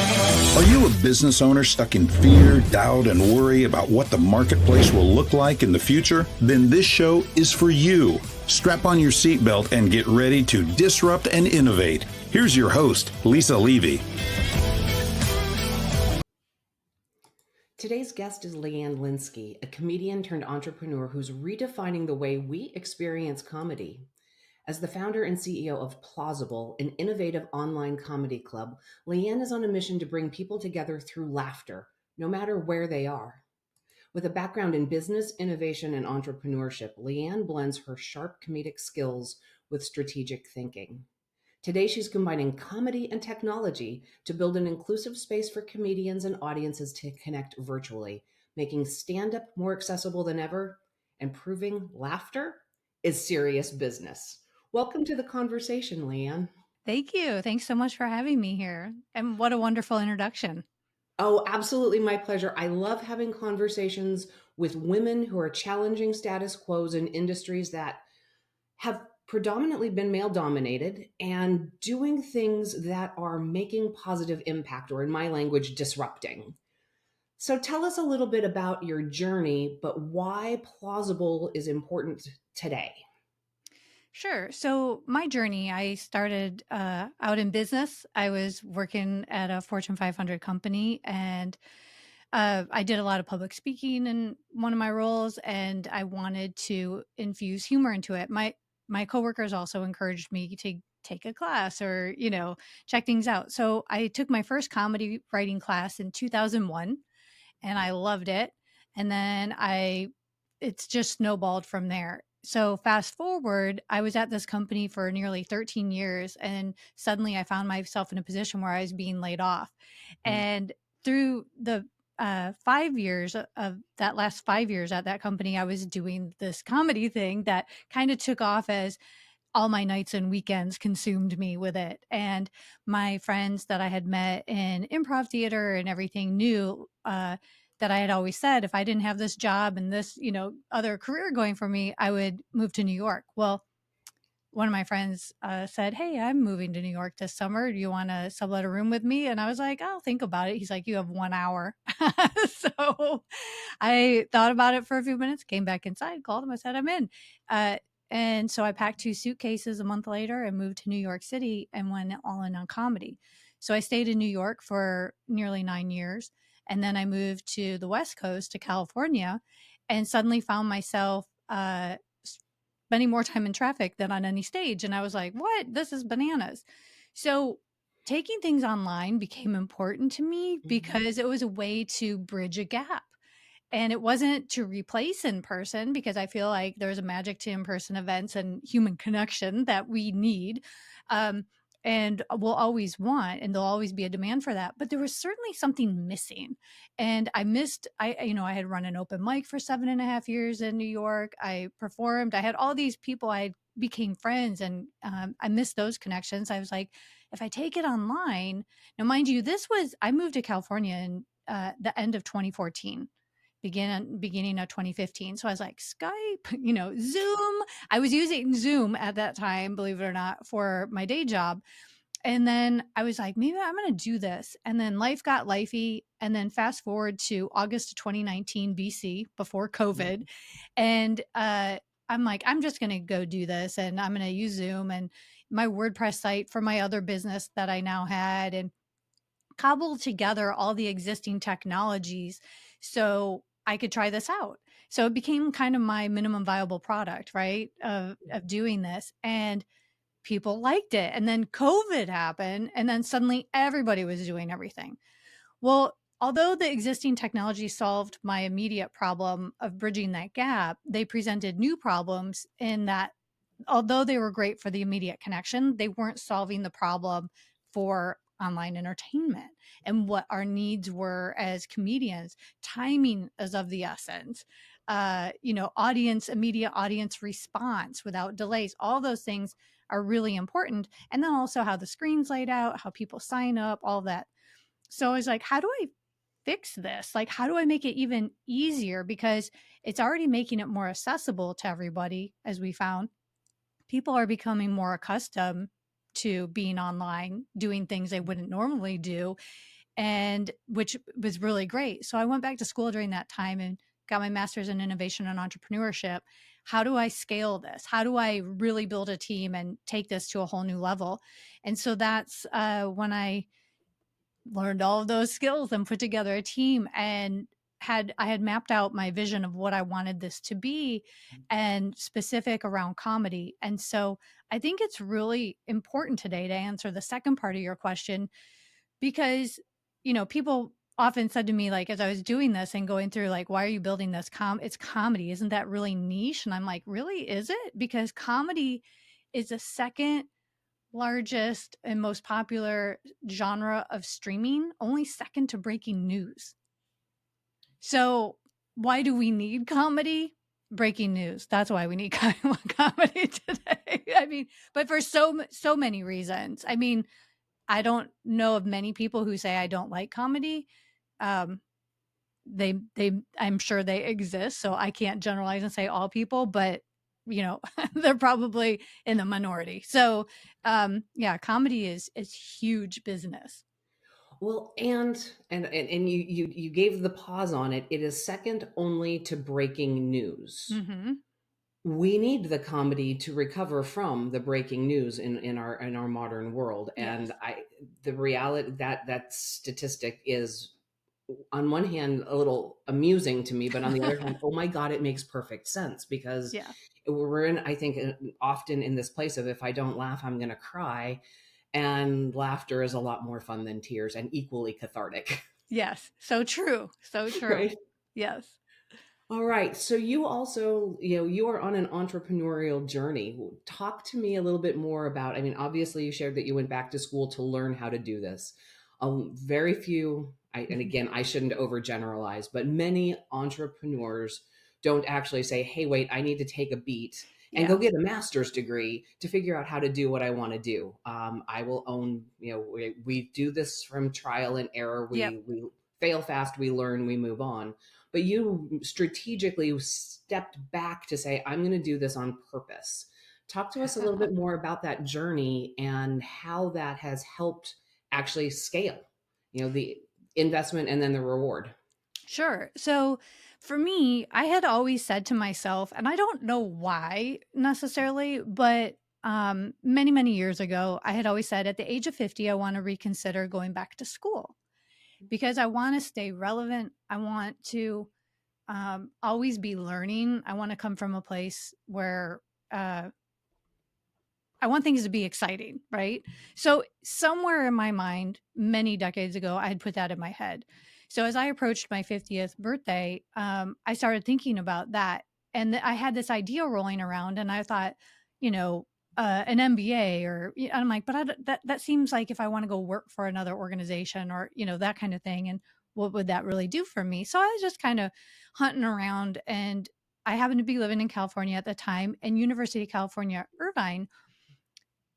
Are you a business owner stuck in fear, doubt, and worry about what the marketplace will look like in the future? Then this show is for you. Strap on your seatbelt and get ready to disrupt and innovate. Here's your host, Lisa Levy. Today's guest is Leanne Linsky, a comedian turned entrepreneur who's redefining the way we experience comedy. As the founder and CEO of Plauzzable, an innovative online comedy club, Leanne is on a mission to bring people together through laughter, no matter where they are. With a background in business, innovation, and entrepreneurship, Leanne blends her sharp comedic skills with strategic thinking. Today, she's combining comedy and technology to build an inclusive space for comedians and audiences to connect virtually, making stand-up more accessible than ever and proving laughter is serious business. Welcome to the conversation, Leanne. Thank you. Thanks so much for having me here. And what a wonderful introduction. Oh, absolutely my pleasure. I love having conversations with women who are challenging status quos in industries that have predominantly been male dominated and doing things that are making positive impact, or in my language, disrupting. So tell us a little bit about your journey, but why Plauzzable is important today. Sure. So, my journey, I started out in business. I was working at a Fortune 500 company, and I did a lot of public speaking in one of my roles, and I wanted to infuse humor into it. My coworkers also encouraged me to take a class or, check things out. So, I took my first comedy writing class in 2001, and I loved it. And then it's just snowballed from there. So fast forward, I was at this company for nearly 13 years, and suddenly I found myself in a position where I was being laid off. And through the 5 years of that last 5 years at that company, I was doing this comedy thing that kind of took off as all my nights and weekends consumed me with it. And my friends that I had met in improv theater and everything knew that I had always said, if I didn't have this job and this, other career going for me, I would move to New York. Well, one of my friends said, "Hey, I'm moving to New York this summer. Do you want to sublet a room with me?" And I was like, "I'll think about it." He's like, "You have 1 hour." So I thought about it for a few minutes, came back inside, called him. I said, "I'm in." And so I packed 2 suitcases a month later and moved to New York City and went all in on comedy. So I stayed in New York for nearly 9 years. And then I moved to the West Coast to California and suddenly found myself spending more time in traffic than on any stage. And I was like, what? This is bananas. So taking things online became important to me because it was a way to bridge a gap. And it wasn't to replace in person, because I feel like there's a magic to in-person events and human connection that we need. And we'll always want, and there'll always be a demand for that. But there was certainly something missing. And I had run an open mic for 7.5 years in New York. I performed, I had all these people, I became friends, and I missed those connections. I was like, if I take it online, now mind you, I moved to California in the end of 2014. Beginning of 2015. So I was like, Skype, Zoom. I was using Zoom at that time, believe it or not, for my day job. And then I was like, maybe I'm going to do this. And then life got lifey. And then fast forward to August of 2019 BC, before COVID. And I'm like, I'm just going to go do this, and I'm going to use Zoom and my WordPress site for my other business that I now had, and cobble together all the existing technologies so I could try this out. So it became kind of my minimum viable product, right? Of doing this. And people liked it. And then COVID happened. And then suddenly everybody was doing everything. Well, although the existing technology solved my immediate problem of bridging that gap, they presented new problems in that although they were great for the immediate connection, they weren't solving the problem for online entertainment and what our needs were as comedians. Timing is of the essence. Immediate audience response without delays. All those things are really important. And then also how the screen's laid out, how people sign up, all that. So I was like, how do I fix this? Like, how do I make it even easier? Because it's already making it more accessible to everybody, as we found. People are becoming more accustomed to being online, doing things they wouldn't normally do. and which was really great. So I went back to school during that time and got my master's in innovation and entrepreneurship. How do I scale this? How do I really build a team and take this to a whole new level? And so that's when I learned all of those skills and put together a team, and I had mapped out my vision of what I wanted this to be and specific around comedy. And so I think it's really important today to answer the second part of your question, because people often said to me, like, as I was doing this and going through, like, why are you building this it's comedy, isn't that really niche? And I'm like, really, is it? Because comedy is the second largest and most popular genre of streaming, only second to breaking news. So why do we need comedy? Breaking news. That's why we need comedy today. I mean, but for so many reasons. I mean, I don't know of many people who say I don't like comedy. Um, I'm sure they exist, so I can't generalize and say all people, but they're probably in the minority. So yeah, comedy is huge business. Well, and you gave the pause on it. It is second only to breaking news. Mm-hmm. We need the comedy to recover from the breaking news in our modern world. Yes. And the reality that statistic is, on one hand, a little amusing to me, but on the other hand, oh my God, it makes perfect sense, because Yeah. we're in, I think, often in this place of, if I don't laugh, I'm going to cry. And laughter is a lot more fun than tears, and equally cathartic. Yes. So true. So true. Right. Yes. All right. So you also, you are on an entrepreneurial journey. Talk to me a little bit more about, I mean, obviously you shared that you went back to school to learn how to do this. Very few, and again, I shouldn't overgeneralize, but many entrepreneurs don't actually say, hey, wait, I need to take a beat and go Yeah. get a master's degree to figure out how to do what I want to do. I will own, we do this from trial and error. Yep. We fail fast, we learn, we move on. But you strategically stepped back to say, I'm going to do this on purpose. Talk to us a little bit more about that journey and how that has helped actually scale, the investment and then the reward. Sure. So for me, I had always said to myself, and I don't know why necessarily, but many years ago, I had always said at the age of 50, I want to reconsider going back to school because I want to stay relevant. I want to always be learning. I want to come from a place where I want things to be exciting, right? So somewhere in my mind, many decades ago, I had put that in my head. So as I approached my 50th birthday, I started thinking about that, and I had this idea rolling around, and I thought, you know, an MBA, or I'm like, but that seems like if I want to go work for another organization, or that kind of thing, and what would that really do for me? So I was just kind of hunting around, and I happened to be living in California at the time, and University of California, Irvine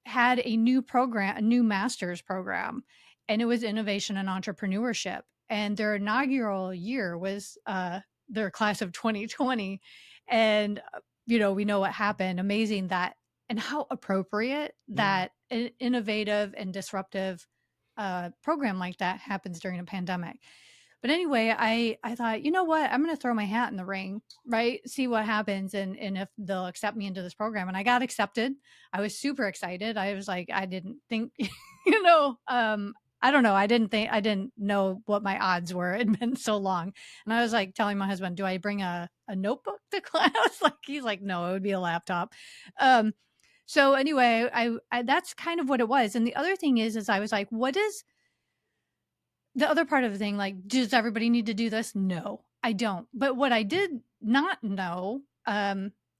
had a new program, a new master's program, and it was innovation and entrepreneurship. And their inaugural year was their class of 2020. And, we know what happened. Amazing that, and how appropriate that an innovative and disruptive program like that happens during a pandemic. But anyway, I thought, you know what? I'm going to throw my hat in the ring, right? See what happens, and if they'll accept me into this program. And I got accepted. I was super excited. I was like, I didn't think, I don't know. I didn't know what my odds were. It had been so long. And I was like telling my husband, do I bring a notebook to class? Like, he's like, no, it would be a laptop. So anyway, I that's kind of what it was. And the other thing is I was like, what is the other part of the thing? Like, does everybody need to do this? No, I don't. But what I did not know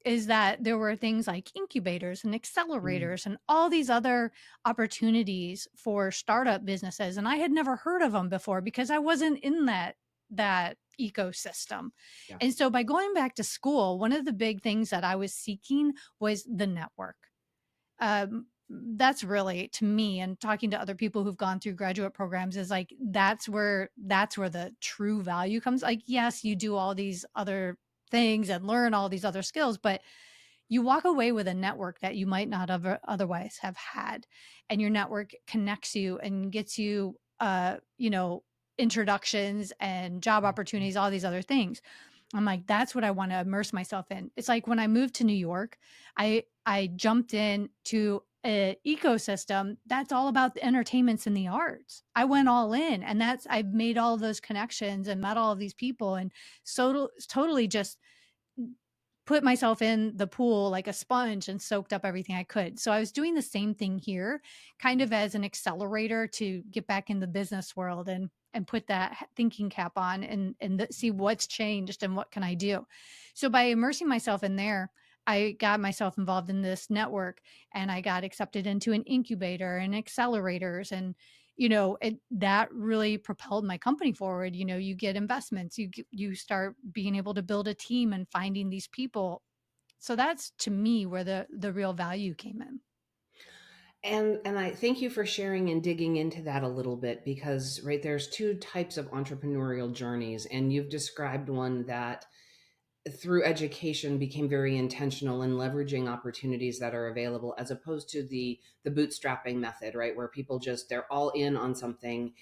is that there were things like incubators and accelerators and all these other opportunities for startup businesses, and I had never heard of them before because I wasn't in that ecosystem. Yeah. And so by going back to school, one of the big things that I was seeking was the network. That's really, to me, and talking to other people who've gone through graduate programs, is like that's where the true value comes. Like, yes, you do all these other things and learn all these other skills, but you walk away with a network that you might not otherwise have had, and your network connects you and gets you introductions and job opportunities, all these other things. I'm like, that's what I want to immerse myself in. It's like when I moved to New York, I jumped into an ecosystem that's all about the entertainments and the arts. I went all in, and I've made all of those connections and met all of these people, and so totally just put myself in the pool like a sponge and soaked up everything I could. So I was doing the same thing here, kind of as an accelerator to get back in the business world and put that thinking cap on and see what's changed and what can I do. So by immersing myself in there, I got myself involved in this network, and I got accepted into an incubator and accelerators, and that really propelled my company forward. You get investments, you start being able to build a team and finding these people. So that's, to me, where the real value came in. And I thank you for sharing and digging into that a little bit, because right, there's two types of entrepreneurial journeys, and you've described one that through education became very intentional in leveraging opportunities that are available, as opposed to the bootstrapping method, right, where people just, they're all in on something,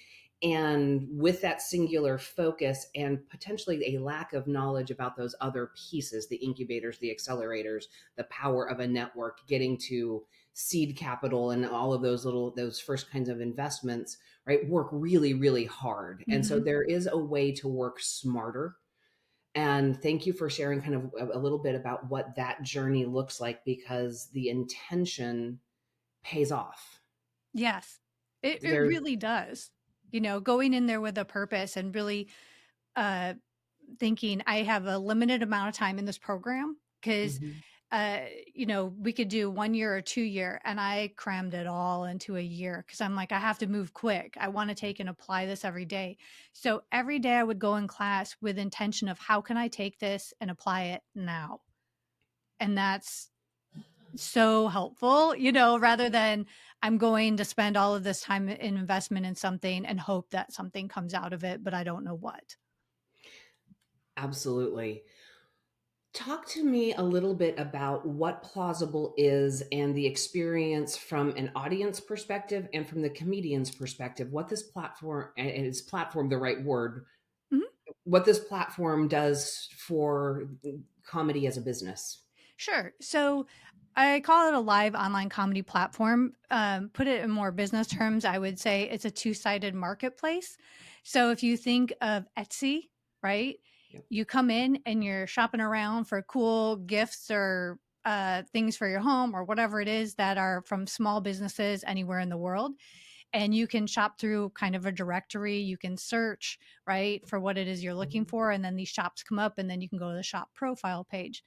and with that singular focus and potentially a lack of knowledge about those other pieces, the incubators, the accelerators, the power of a network, getting to seed capital and all of those first kinds of investments, right, work really, really hard. And so Mhm. there is a way to work smarter. And thank you for sharing kind of a little bit about what that journey looks like, because the intention pays off. Yes, it There. really does. Going in there with a purpose and really uh, thinking I have a limited amount of time in this program, because Mhm. we could do 1 year or 2 year, and I crammed it all into a year because I'm like, I have to move quick. I want to take and apply this every day. So every day I would go in class with intention of how can I take this and apply it now? And that's so helpful, rather than I'm going to spend all of this time in investment in something and hope that something comes out of it, but I don't know what. Absolutely. Talk to me a little bit about what Plauzzable is, and the experience from an audience perspective and from the comedian's perspective. What this platform, and is platform the right word? Mhm. What this platform does for comedy as a business? Sure. So I call it a live online comedy platform. Put it in more business terms, I would say it's a two-sided marketplace. So if you think of Etsy, right? Yep. You come in and you're shopping around for cool gifts or things for your home or whatever it is that are from small businesses anywhere in the world. And you can shop through kind of a directory. You can search, right, for what it is you're looking for. And then these shops come up, and then you can go to the shop profile page.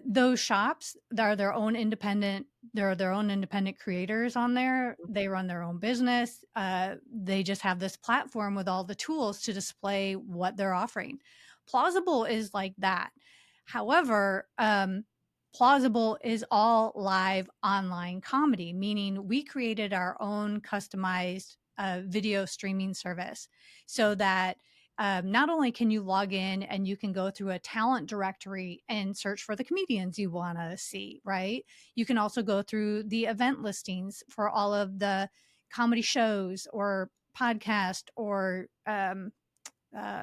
Those shops are their own independent, there are their own independent creators on there. They run their own business. They just have this platform with all the tools to display what they're offering. Plauzzable is like that. However, Plauzzable is all live online comedy, meaning we created our own customized video streaming service so that not only can you log in and you can go through a talent directory and search for the comedians you want to see, right? You can also go through the event listings for all of the comedy shows or podcast or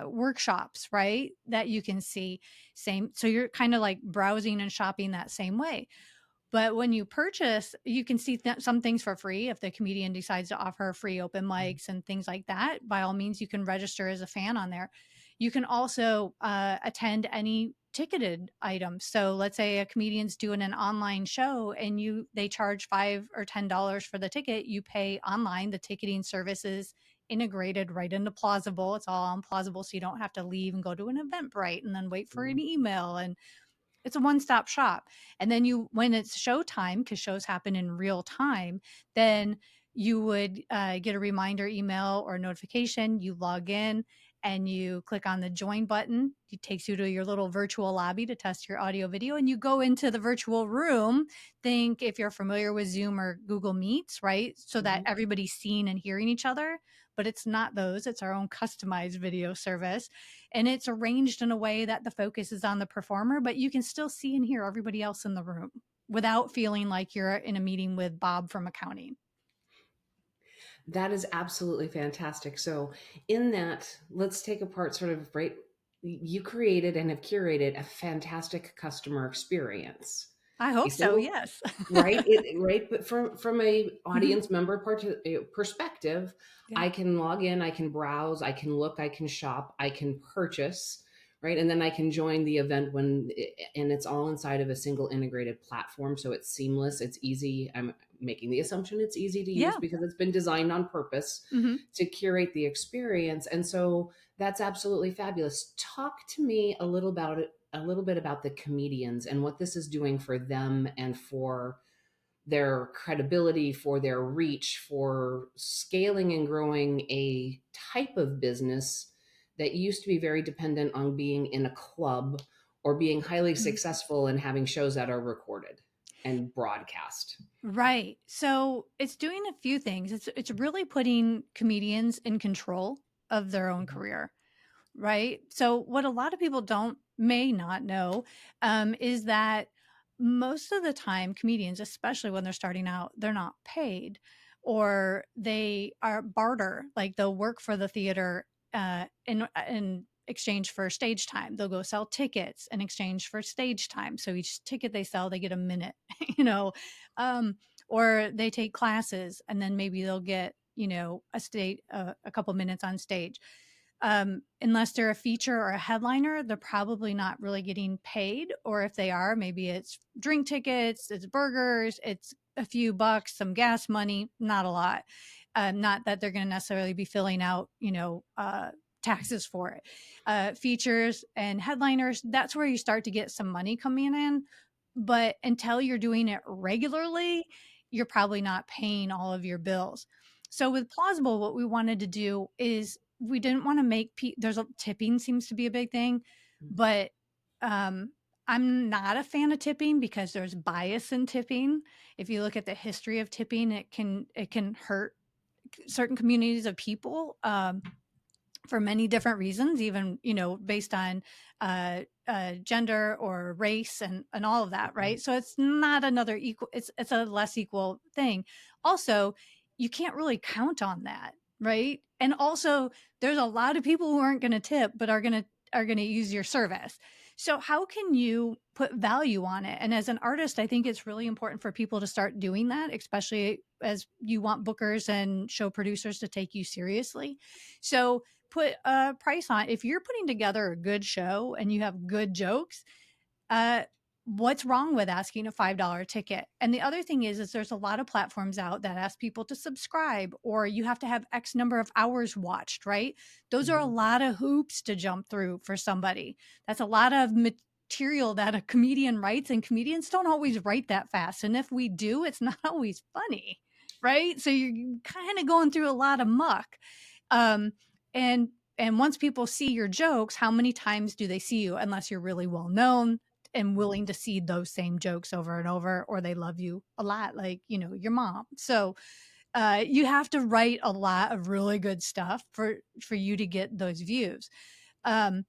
workshops, right? That you can see. Same. So you're kind of like browsing and shopping that same way. But when you purchase, you can see some things for free. If the comedian decides to offer free open mics and things like that, by all means, you can register as a fan on there. You can also attend any ticketed items. So let's say a comedian's doing an online show and they charge $5 or $10 for the ticket. You pay online. The ticketing service is integrated right into Plauzzable. It's all on Plauzzable, so you don't have to leave and go to an Eventbrite and then wait for an email, and it's a one-stop shop. And then when it's showtime, because shows happen in real time, then you would get a reminder email or notification. You log in and you click on the join button. It takes you to your little virtual lobby to test your audio video, and you go into the virtual room. Think if you're familiar with Zoom or Google Meets, right? So that Mhm. everybody's seeing and hearing each other. But it's not those, it's our own customized video service. And it's arranged in a way that the focus is on the performer, but you can still see and hear everybody else in the room without feeling like you're in a meeting with Bob from accounting. That is absolutely fantastic. So, in that, let's take apart sort of, right? You created and have curated a fantastic customer experience. I A hope so, single, yes. right? Right, but from a Mhm. audience member perspective, Yeah. I can log in, I can browse, I can look, I can shop, I can purchase, right? And then I can join the event and it's all inside of a single integrated platform, so it's seamless, it's easy. I'm making the assumption it's easy to use Yeah. because it's been designed on purpose Mhm. to curate the experience. And so that's absolutely fabulous. Talk to me a little bit about the comedians and what this is doing for them and for their credibility, for their reach, for scaling and growing a type of business that used to be very dependent on being in a club or being highly Mhm. successful and having shows that are recorded and broadcast. Right. So it's doing a few things. It's really putting comedians in control of their own Mhm. career. Right? So what a lot of people don't may not know is that most of the time comedians, especially when they're starting out, they're not paid or they are barter. Like they'll work for the theater in exchange for stage time. They'll go sell tickets in exchange for stage time. So each ticket they sell, they get a minute, you know, um, or they take classes and then maybe they'll get, a couple minutes on stage. Unless they're a feature or a headliner, they're probably not really getting paid. Or if they are, maybe it's drink tickets, it's burgers, it's a few bucks, some gas money, not a lot. Not that they're going to necessarily be filling out, taxes for it. Features and headliners, that's where you start to get some money coming in. But until you're doing it regularly, you're probably not paying all of your bills. So with Plauzzable, what we wanted to do is we didn't want to make there's a tipping seems to be a big thing, but um I'm not a fan of tipping because there's bias in tipping. If you look at the history of tipping, it can hurt certain communities of people. For many different reasons, even based on gender or race and all of that, right? So it's not another equal. It's a less equal thing. Also, you can't really count on that, right? And also, there's a lot of people who aren't going to tip, but are going to use your service. So how can you put value on it? And as an artist, I think it's really important for people to start doing that, especially as you want bookers and show producers to take you seriously. So put a price on. If you're putting together a good show and you have good jokes, uh, what's wrong with asking a $5 ticket? And the other thing is there's a lot of platforms out that ask people to subscribe or you have to have X number of hours watched, right? Those are a Mhm. lot of hoops to jump through for somebody. That's a lot of material that a comedian writes, and comedians don't always write that fast. And if we do, it's not always funny, right? So you're kind of going through a lot of muck. Um, and and once people see your jokes, how many times do they see you? Unless you're really well known and willing to see those same jokes over and over, or they love you a lot, like your mom. So you have to write a lot of really good stuff for you to get those views. Um,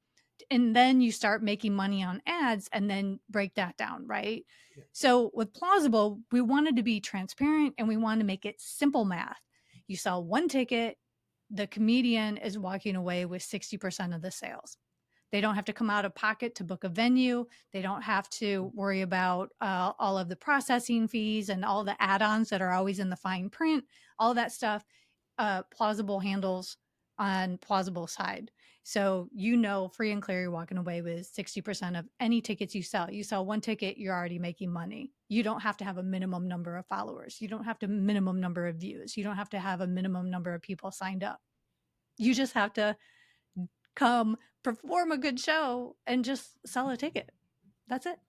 and then you start making money on ads and then break that down, right? Yeah. So with Plauzzable, we wanted to be transparent and we wanted to make it simple math. You sell one ticket, the comedian is walking away with 60% of the sales. They don't have to come out of pocket to book a venue. They don't have to worry about all of the processing fees and all the add-ons that are always in the fine print. All that stuff, Plauzzable handles on Plauzzable side. So free and clear, you're walking away with 60% of any tickets you sell. You sell one ticket, you're already making money. You don't have to have a minimum number of followers. You don't have to minimum number of views. You don't have to have a minimum number of people signed up. You just have to come perform a good show and just sell a ticket. That's it.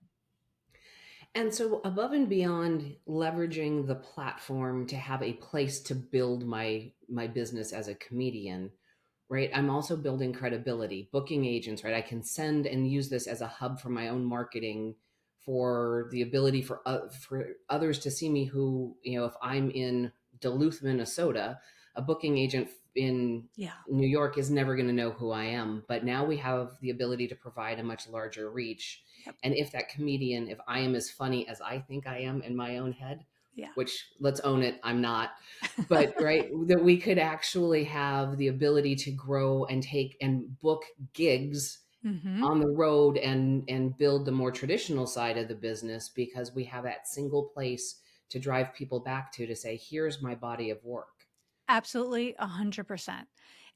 And so, above and beyond leveraging the platform to have a place to build my business as a comedian, right? I'm also building credibility, booking agents, right? I can send and use this as a hub for my own marketing, for the ability for others to see me. Who, if I'm in Duluth, Minnesota, a booking agent in Yeah. New York is never going to know who I am. But now we have the ability to provide a much larger reach. Yep. And if that comedian, if I am as funny as I think I am in my own head, Yeah. which, let's own it, I'm not. But right, that we could actually have the ability to grow and take and book gigs Hmm. on the road and build the more traditional side of the business, because we have that single place to drive people back to say, here's my body of work. Absolutely, 100%.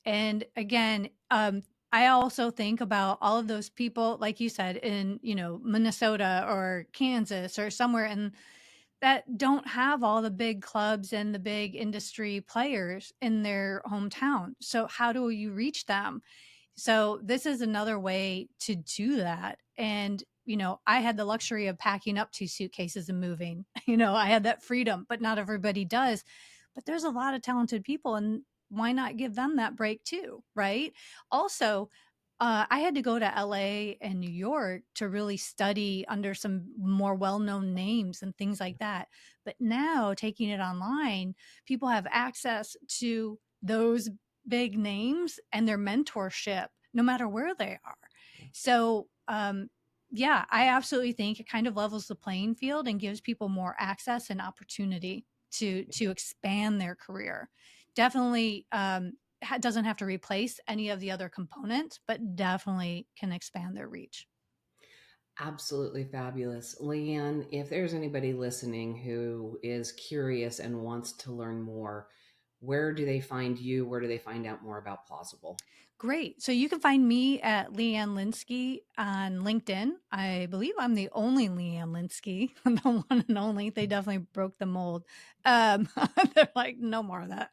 And again, I also think about all of those people, like you said, in, Minnesota or Kansas or somewhere, and that don't have all the big clubs and the big industry players in their hometown. So how do you reach them? So this is another way to do that. And, I had the luxury of packing up 2 suitcases and moving. I had that freedom, but not everybody does. But there's a lot of talented people, and why not give them that break too, right? Also, I had to go to LA and New York to really study under some more well-known names and things like that. But now taking it online, people have access to those big names and their mentorship no matter where they are. So, yeah, I absolutely think it kind of levels the playing field and gives people more access and opportunity to expand their career. Definitely doesn't have to replace any of the other components, but definitely can expand their reach. Absolutely fabulous. Leanne, if there's anybody listening who is curious and wants to learn more, where do they find you? Where do they find out more about Plauzzable? Great. So you can find me at Leanne Linsky on LinkedIn. I believe I'm the only Leanne Linsky, the one and only. They definitely broke the mold. Um, they're like, no more of that.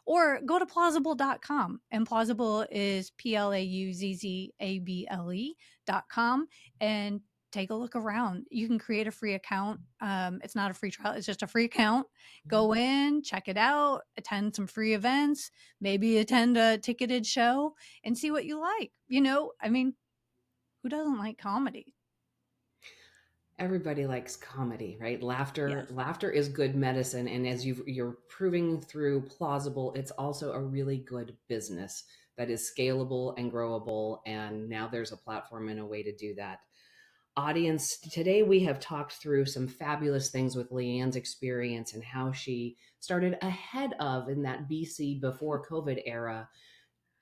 Or go to plauzzable.com. And Plauzzable is PLAUZZABLE.com. And take a look around. You can create a free account. It's not a free trial, it's just a free account. Go in, check it out, attend some free events, maybe attend a ticketed show and see what you like. I mean, who doesn't like comedy? Everybody likes comedy, right? Laughter, Yes. laughter is good medicine. And as you're proving through Plauzzable, it's also a really good business that is scalable and growable. And now there's a platform and a way to do that. Audience, today we have talked through some fabulous things with Leanne's experience and how she started ahead of, in that BC before COVID era,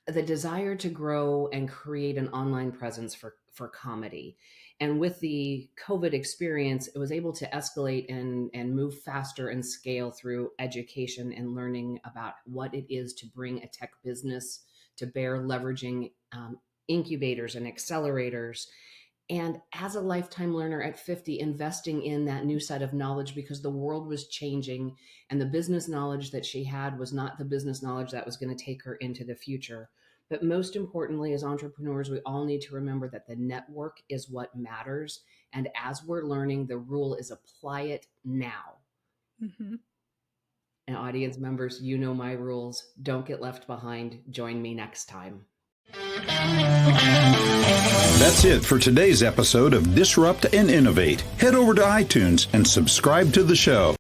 the desire to grow and create an online presence for comedy. And with the COVID experience, it was able to escalate and move faster and scale through education and learning about what it is to bring a tech business to bear, leveraging incubators and accelerators. And as a lifetime learner at 50, investing in that new set of knowledge, because the world was changing and the business knowledge that she had was not the business knowledge that was going to take her into the future. But most importantly, as entrepreneurs, we all need to remember that the network is what matters. And as we're learning, the rule is apply it now. Mm-hmm. And audience members, you know my rules. Don't get left behind. Join me next time. That's it for today's episode of Disrupt and Innovate. Head over to iTunes and subscribe to the show.